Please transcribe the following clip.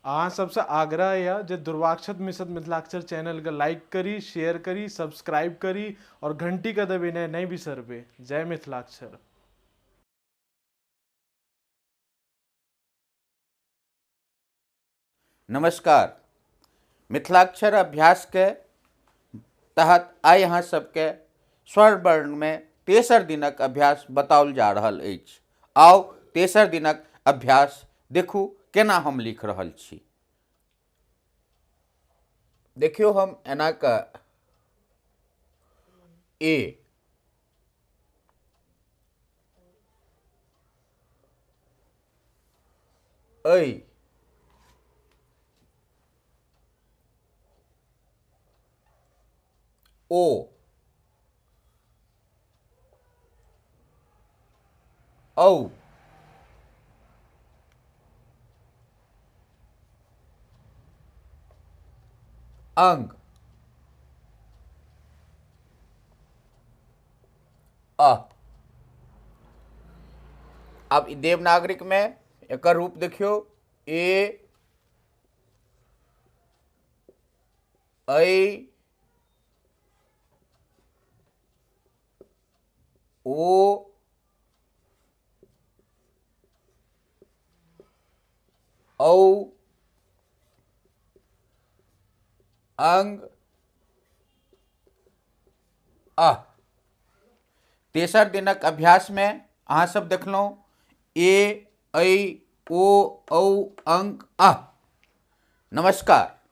अहाँ सबसे आग्रह है जे दुर्वाक्षत मिशन मिथिलाक्षर चैनल के लाइक करी, शेयर करी, सब्सक्राइब करी और घंटी का दबाना नहीं बिसरबे। जय मिथिलाक्षर। नमस्कार। मिथिलाक्षर अभ्यास के तहत आइ अहाँ सबके स्वर वर्ण में तेसर दिनक अभ्यास बताओल जा रहल अछि। आओ तेसर दिनक अभ्यास देखू केना हम लिख रहल छी। देखियो हम एना के ए ऐ ओ औ अंग अ। अब ई देवनागरिक में एकर रूप देखियो ए ऐ ओ औ अंग अ। तेसर दिनक अभ्यास में अहाँ सब देखलहुँ ए ऐ ओ औ अंग अ। नमस्कार।